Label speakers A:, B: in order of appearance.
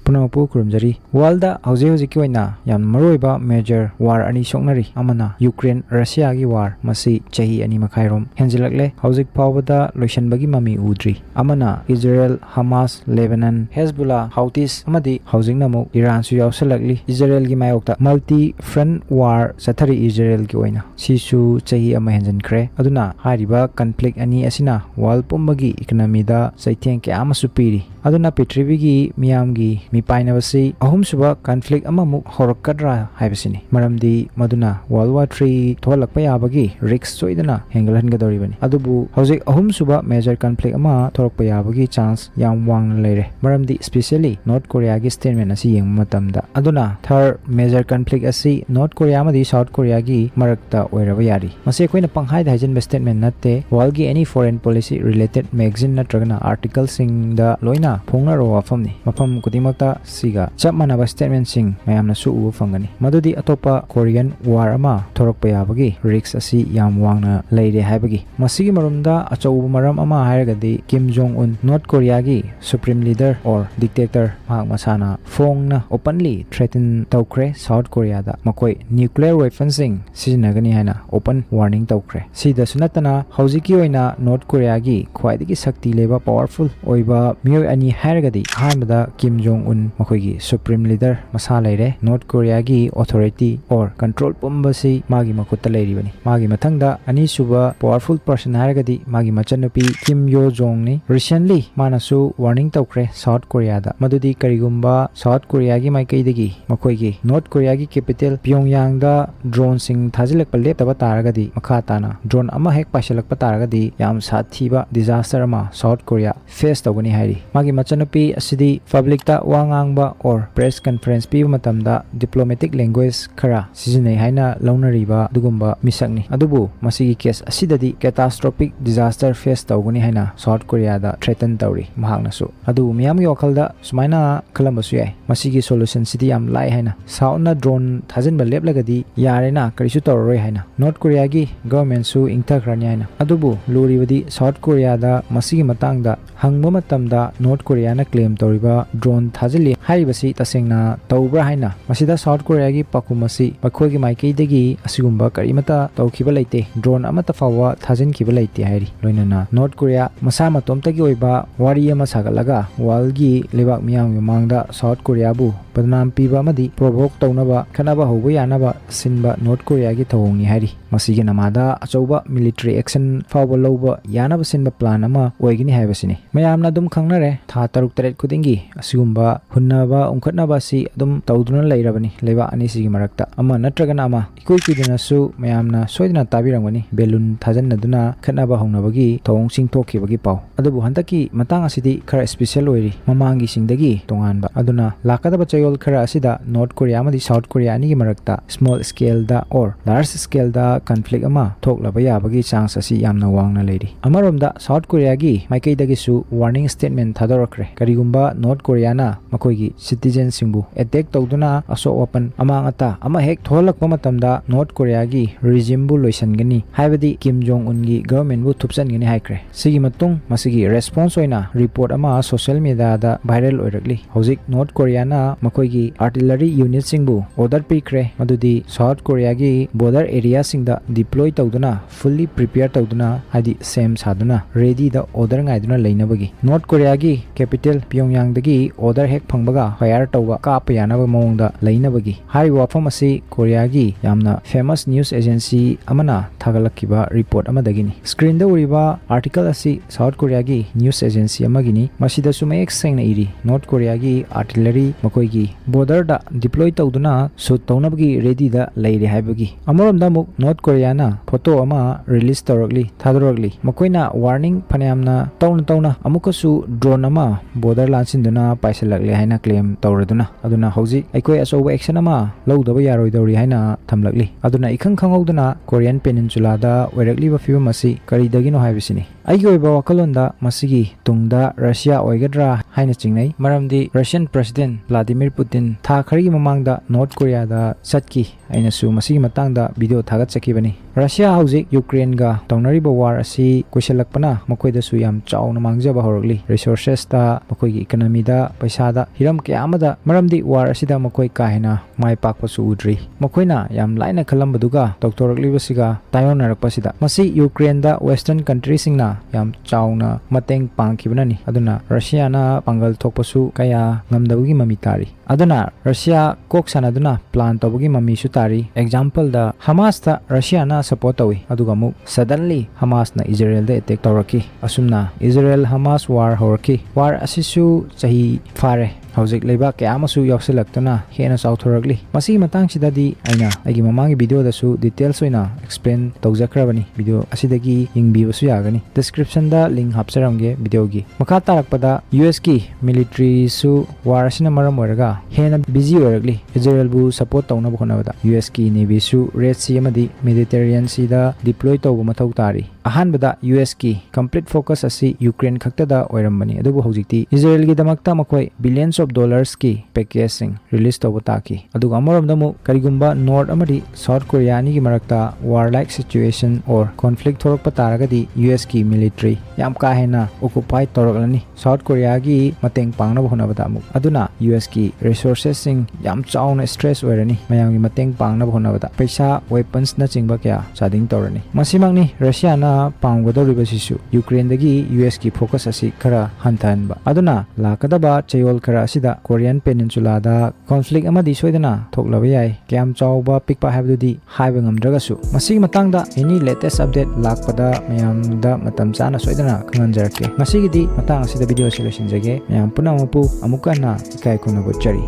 A: Punapu Kurumjari, Walda, Houjiki, Yam Maroiba, Major, War Ani Soknari, Amana, Ukraine, Russia War, Masi, Chahi Ani Makairom, Henzelakle, Houjik Pawada, Lushan Bagi Mami Udri, Amana, Israel, Hamas, Lebanon, Hezbollah, Houthis, Amadi, Housing Namu, Iran Suyaw Selagli, Israel Gimayokta, Multi Front War, Satari Israel Gioina, Sisu, Chahi Amahenzenkre, Aduna, Hariba, Conflict Ani Asina, Wal Pumbagi, Economy da, Saitian Ama Supiri, Aduna Petrivigi, Miamgi, Mipainavasi, Ahum Suba, Conflict Amamuk, Horokadra, Hibasini, Maramdi, Maduna, World War III, Tolakpayabagi, Rix Soidana, Ngamgadouri, Adubu, Housik Ahum Suba, Major Conflict Ama, Torokpayabagi chance, Yam Wang Lere, Maramdi, especially North Korea statement as Yang Matamda, Aduna, third major conflict as North Korea Madi, South Korea gi, Marakta, Oiriba. Masequina Panghai Hajan statement Nate, Walgi any foreign policy related magazine Natragana articles sing the Loina, Ponga Roa Famni, Mapam Kudimota, Siga, Chapmanaba statement sing, Mayamna Su Fangani, Madudi Atopa, Korean War Ama, Torokpayabagi, Rix Asi Yam Wangna, Lady Habagi, Masigi Marumda, Acho Maram Ama Haragadi, Kim Jong Un, North Korea gi, Supreme Leader or Dictator, Masana, Fongna, openly threaten Toukhre, South Korea da, Makoi, nuclear weapons sing, Sizinagani Hana, open warning Toukhre. Si the Sunatana, Houjiki Oina, North Korea gi, Kwaidiki Sakti Leba powerful, Oiba, Mio Ani Haragadi, Hamada, Kim Jong Un, Makoigi, Supreme Leader, Masalere, North Korea gi, authority or control Pumbasi, Magi Makuta Leribani, Magi Matanga, Ani Suba, powerful person Haragadi, Magi Machanupi, Kim Yo Jong ni, recently, Manasu, warning Toukhre, South Korea da, Madudi Karigumba, South Korea gi Maikaidagi, Makoigi, North Korea gi capital, Pyongyang da, drone sing Thazilak Palet of Taragadi, Makatana, drone Amahek Pashalak Pataragadi, Yam Sathiba, disaster ama, South Korea, face Tawani Hari, Magi Machanupi, Asidi, public ta Wangangba or press conference Pi Matamda, diplomatic language Kara, Sizine Haina, Launariba, Dugumba, Misakni, Adubu, Masigi case Asidadi, catastrophic disaster face Tawani Haina, South Korea da, threaten Tauri, Mahagnasu, Adu Miami Okalda, Sumaina, Columbus, Masigi solution city am Lai Haina, Sauna drone Thazin Baleb Lagadi, Yarena, Karisutor Roy Haina, North Korea gi, government su Ingtakranyana, Adubu, Lurivadi, South Korea da, Masigi Matangda, Hangmamatamda, North Korea na claim Toriba, drone Thazili, Haribasi, Tasingna, Taubra Haina, Masida South Korea gi Pakumasi, Pakogi Maiki degi, Asugumba Karimata, Taukibalate, drone Amatafawa, Thazin Kibalate Hari, Loinana, North Korea, Masama Tomtagi Oiba, Wari Masagalaga, Walgi, Lebak Miang Mangda, South Korea bu, Padnam Piba Madi, Provoke Taunaba, Kanaba Hobuyanaba, Sinba, North Korea gi Tawongi Hari, Masigi Namada, Achoba, military action, Fawba Loba, Yanaba Sinba Planama, Oigini Habasini, Mayamna Dum Kangnare, Tataruk Teret Kudingi, Asugumba, Hunaba, Unkatnabasi, Dum Tauduna Lairabani, Leva Anisi Marakta, Ama Natraganama, Ikuidinasu, Mayamna, Soidina Tabirangani, Belun Tazan Naduna, Kanaba Honabagi, Tong Sing Toki Bagi Pau, Adubu Hantaki, Matanga City, Kara special Oiri, Mamangi Singdagi, Tonganba, Aduna, Lakada Bachayol Kara Asida, North Korea Madi South Korea Ni Marakta, small scale da or large scale da conflict ama, Tok Labaya Bagi chance asi Yamna Wangna lady. Amarom da South Korea gi, Maikei Dagisu, warning statement Thadorokre, Karigumba, North Korea na, Makoigi, citizen Simbu, attack Tauduna, Aso Open, Amangata, Amahek Tholak Pamatamda, North Korea gi, regime bu Loisangani, Haibadi, Kim Jong Un gi, government bu Tupsan Gini Haikre. Sigi Matung, Masigi, response oina, report ama social media da viral oirakli. Houjik North Korea na, Makoigi, artillery unit Singbu, order Pikre, Madudi, South Korea gi, border area Singda, deploy Tauduna, fully prepared Tauduna, Hadi same Saduna, ready the order Ngaiduna Lainabagi. North Korea gi, capital Pyongyang dagi, order hek Pangbaga, fire Tawa, Kapayanaba Monda, Lainabagi. Hari Wafamasi, Korea gi, Yamna, famous news agency Amana, Tagalakiba report Amadagini. Screen the Oiriba, article asi, South Korea gi, news agency Amagini, Masida Sumayek Sang iri, North Korea gi, artillery, Makoigi, border da, deploy Tauduna, so Taunabagi ready da, Lady Habagi. Amaram Damuk, North Korea na, photo ama, release Torogli, Thadorogli, Makoina, warning Panamna, Tauna, Amukasu, drone ama, border Lansinduna, Paisalagli Haina claim Tauraduna, Aduna Houjik, Aikoi Aso action ama, Low the Yaroidori Haina, Tamlagli, Aduna Ikang Kangoduna, Korean Peninsula da, Oirakli Fibam Masi, Karidagino Habisini. ꯑꯩꯒꯤ ꯑꯣꯏꯕ ꯋꯥꯈꯜꯂꯣꯟꯗ ꯃꯁꯤꯒꯤ ꯇꯨꯡꯗ ꯔꯁꯤꯌꯥ ꯑꯣꯏꯒꯗ꯭ꯔꯥ ꯍꯥꯏꯅ ꯆꯤꯡꯅꯩ ꯃꯔꯝꯗꯤ Russian president ꯚ꯭ꯂꯥꯗꯤꯃꯤꯔ ꯄꯨꯇꯤꯟ ꯊꯥ ꯈꯔꯒꯤ ꯃꯃꯥꯡꯗ ꯅꯣꯔꯊ ꯀꯣꯔꯤꯌꯥꯗ ꯆꯠꯈꯤ ꯑꯩꯅꯁꯨ ꯃꯁꯤꯒꯤ ꯃꯇꯥꯡꯗ ꯚꯤꯗꯤꯑꯣ ꯊꯥꯒꯠꯆꯈꯤꯕꯅꯤ ꯔꯁꯤꯌꯥ ꯍꯧꯖꯤꯛ ꯌꯨꯀ꯭ꯔꯦꯟꯒ ꯇꯧꯅꯔꯤꯕ ꯋꯥꯔ ꯑꯁꯤ ꯀꯣꯏꯁꯤꯜꯂꯛꯄꯅ ꯃꯈꯣꯏꯗꯁꯨ ꯌꯥꯝ ꯆꯥꯎꯅ ꯃꯥꯡꯖꯕ ꯍꯧꯔꯛꯂꯤ ꯔꯤꯁꯣꯔꯁꯦꯁꯇ ꯃꯈꯣꯏꯒꯤ ꯏꯀꯣꯅꯣꯃꯤꯗ ꯄꯩꯁꯥꯗ ꯍꯤꯔꯝ ꯀꯌꯥ ꯑꯃꯗ ꯃꯔꯝꯗꯤ ꯋꯥꯔ ꯑꯁꯤꯗ ꯃꯈꯣꯏ ꯀꯥ ꯍꯦꯟꯅ ꯃꯥꯏ ꯄꯥꯛꯄꯁꯨ ꯎꯗ꯭ꯔꯤ ꯃꯈꯣꯏꯅ ꯌꯥꯝ ꯂꯥꯏꯅ ꯈꯜꯂꯝꯕꯗꯨꯒ ꯇꯧꯊꯣꯔꯛꯂꯤꯕꯁꯤꯒ ꯇꯥꯏꯌꯣꯟꯅꯔꯛꯄꯁꯤꯗ ꯃꯁꯤ ꯌꯨꯀ꯭ꯔꯦꯟꯗ ꯋꯦꯁꯇꯔꯟ ꯀꯟꯇ꯭ꯔꯤꯁꯤꯡꯅ ꯌꯥꯝ ꯆꯥꯎꯅ ꯃꯇꯦꯡ ꯄꯥꯡꯈꯤꯕꯅꯅꯤ ꯑꯗꯨꯅ ꯔꯁꯤꯌꯥꯅ ꯄꯥꯡꯒꯜ ꯊꯣꯛꯄꯁꯨ ꯀꯌꯥ ꯉꯝꯗꯕꯒꯤ ꯃꯃꯤ ꯇꯥꯔꯤ ꯑꯗꯨꯅ ꯔꯁꯤꯌꯥ ꯀꯣꯛ ꯁꯥꯟꯅꯗꯨꯅ ꯄ꯭ꯂꯥꯟ ꯇꯧꯕꯒꯤ ꯃꯃꯤꯁꯨ ꯇꯥꯔꯤ ꯑꯦꯛꯖꯥꯝꯄꯜꯗ ꯍꯃꯥꯁꯇ ꯔꯁꯤꯌꯥꯅ ꯁꯄꯣꯔꯠ ꯇꯧꯏ ꯑꯗꯨꯒ ꯑꯃꯨꯛ ꯁꯗꯟꯂꯤ ꯍꯃꯥꯁꯅ ꯏꯖꯔꯦꯜꯗ ꯑꯦꯇꯦꯛ ꯇꯧꯔꯛꯈꯤ ꯑꯁꯨꯝꯅ ꯏꯖꯔꯦꯜ ꯍꯃꯥꯁ ꯋꯥꯔ ꯍꯧꯔꯛꯈꯤ ꯋꯥꯔ ꯑꯁꯤꯁꯨ ꯆꯍꯤ ꯐꯥꯔꯦ ꯍꯧꯖꯤꯛ ꯂꯩꯕꯥꯛ ꯀꯌꯥ ꯑꯃꯁꯨ ꯌꯥꯎꯁꯤꯜꯂꯛꯇꯨꯅ ꯍꯦꯟꯅ ꯆꯥꯎꯊꯣꯔꯛꯂꯤ ꯃꯁꯤꯒꯤ ꯃꯇꯥꯡꯁꯤꯗꯗꯤ ꯑꯩꯅ ꯑꯩꯒꯤ ꯃꯃꯥꯡꯒꯤ ꯚꯤꯗꯤꯑꯣꯗꯁꯨ ꯗꯤꯇꯦꯜꯁ ꯑꯣꯏꯅ ꯑꯦꯛꯁꯄ꯭ꯂꯦꯟ ꯇꯧꯖꯈ꯭ꯔꯕꯅꯤ ꯚꯤꯗꯤꯑꯣ ꯑꯁꯤꯗꯒꯤ ꯌꯦꯡꯕꯤꯕꯁꯨ ꯌꯥꯒꯅꯤ ꯗꯤꯁꯀ꯭ꯔꯤꯞꯁꯟꯗ ꯂꯤꯡ ꯍꯥꯞꯆꯔꯝꯒꯦ ꯚꯤꯗꯤꯑꯣꯒꯤ ꯃꯈꯥ ꯇꯥꯔꯛꯄꯗ ꯌꯨꯑꯦꯁꯀꯤ ꯃꯤꯂꯤꯇ꯭ꯔꯤꯁꯨ ꯋꯥꯔ ꯑꯁꯤꯅ ꯃꯔꯝ ꯑꯣꯏꯔꯒ ꯍꯦꯟꯅ ꯕꯤꯖꯤ ꯑꯣꯏꯔꯛꯂꯤ ꯏꯖꯔꯦꯜꯕꯨ ꯁꯄꯣꯔꯠ ꯇꯧꯅꯕ ꯍꯣꯠꯅꯕꯗ ꯌꯨꯑꯦꯁꯀꯤ ꯅꯦꯚꯤꯁꯨ ꯔꯦꯗ ꯁꯤ ꯑꯃꯗꯤ ꯃꯦꯗꯤꯇꯦꯔꯤꯌꯟ ꯁꯤꯗ ꯗꯤꯄ꯭ꯂꯣꯏ ꯇꯧꯕ ꯃꯊꯧ ꯇꯥꯔꯤ ꯑꯍꯥꯟꯕꯗ ꯌꯨꯑꯦꯁꯀꯤ ꯀꯝꯄ꯭ꯂꯤꯠ ꯐꯣꯀꯁ ꯑꯁꯤ ꯌꯨꯀ꯭ꯔꯦꯟ ꯈꯛꯇꯗ ꯑꯣꯏꯔꯝꯕꯅꯤ ꯑꯗꯨꯕꯨ ꯍꯧꯖꯤꯛꯇꯤ ꯏꯖꯔꯦꯜꯒꯤꯗꯃꯛꯇ ꯃꯈꯣꯏ ꯕꯤꯂꯤꯌꯟꯁ ꯑꯣꯐ ꯗꯣꯂꯔꯁꯀꯤ ꯄꯦꯀꯦꯖꯁꯤꯡ ꯔꯤꯂꯤꯁ ꯇꯧꯕ ꯇꯥꯈꯤ ꯑꯗꯨꯒ ꯑꯃꯔꯣꯝꯗ ꯑꯃꯨꯛ ꯀꯔꯤꯒꯨꯝꯕ ꯅꯣꯔꯊ ꯑꯃꯗꯤ ꯁꯥꯎꯊ ꯀꯣꯔꯤꯌꯥ ꯑꯅꯤꯒꯤ ꯃꯔꯛꯇ war like situation or conflict ꯊꯣꯔꯛꯄ ꯇꯥꯔꯒꯗꯤ ꯌꯨꯑꯦꯁꯀꯤ ꯃꯤꯂꯤꯇ꯭ꯔꯤ ꯌꯥꯝ ꯀꯥ ꯍꯦꯟꯅ ꯑꯣꯀꯨꯄꯥꯏ ꯇꯧꯔꯛꯂꯅꯤ ꯁꯥꯎꯊ ꯀꯣꯔꯤꯌꯥꯒꯤ ꯃꯇꯦꯡ ꯄꯥꯡꯅꯕ ꯍꯣꯠꯅꯕꯗ ꯑꯃꯨꯛ ꯑꯗꯨꯅ ꯌꯨꯑꯦꯁꯀꯤ ꯔꯤꯁꯣꯔꯁꯦꯁꯁꯤꯡ ꯌꯥꯝ ꯆꯥꯎꯅ ꯁ꯭ꯇ꯭ꯔꯦꯁ ꯑꯣꯏꯔꯅꯤ ꯃꯌꯥꯝꯒꯤ ꯃꯇꯦꯡ ꯄꯥꯡꯅꯕ ꯍꯣꯠꯅꯕꯗ ꯄꯩꯁꯥ ꯋꯦꯄꯟꯁꯅꯆꯤꯡꯕ ꯀꯌꯥ ꯆꯥꯗꯤꯡ ꯇꯧꯔꯅꯤ ꯃꯁꯤꯃꯛꯅꯤ ꯔꯁꯤꯌꯥꯅ ꯄꯥꯝꯒꯗꯧꯔꯤꯕꯁꯤꯁꯨ ꯌꯨꯀ꯭ꯔꯦꯟꯗꯒꯤ ꯌꯨꯑꯦꯁꯀꯤ ꯐꯣꯀꯁ ꯑꯁꯤ ꯈꯔ ꯍꯟꯊꯍꯟꯕ ꯑꯗꯨꯅ ꯂꯥꯛꯀꯗꯕ ꯆꯌꯣꯜ ꯈꯔ ꯑꯁꯤꯗ ꯀꯣꯔꯤꯌꯟ ꯄꯦꯅꯤꯟꯁꯨꯂꯥꯗ ꯀꯣꯟꯐ꯭ꯂꯤꯛ ꯑꯃꯗꯤ ꯁꯣꯏꯗꯅ ꯊꯣꯛꯂꯕ ꯌꯥꯏ ꯀꯌꯥꯝ ꯆꯥꯎꯕ ꯄꯤꯛꯄ ꯍꯥꯏꯕꯗꯨꯗꯤ ꯍꯥꯏꯕ ꯉꯝꯗ꯭ꯔꯒꯁꯨ ꯃꯁꯤꯒꯤ ꯃꯇꯥꯡꯗ ꯑꯦꯅꯤ ꯂꯦꯇꯦꯁ ꯑꯞꯗꯦꯠ ꯂꯥꯛꯄꯗ ꯃꯌꯥꯝꯗ ꯃꯇꯝ ꯆꯥꯅ ꯁꯣꯏꯗꯅ ꯈꯪꯍꯟꯖꯔꯛꯀꯦ ꯉꯁꯤꯒꯤꯗꯤ ꯃꯇꯥꯡ ꯑꯁꯤꯗ ꯚꯤꯗꯤꯑꯣ ꯑꯁꯤ ꯂꯣꯏꯁꯤꯟꯖꯒꯦ ꯃꯌꯥꯝ ꯄꯨꯝꯅꯃꯛꯄꯨ ꯑꯃꯨꯛꯀ ꯍꯟꯅ ꯏꯀꯥꯏ ꯈꯨꯝꯅꯕ ꯎꯠꯆꯔꯤ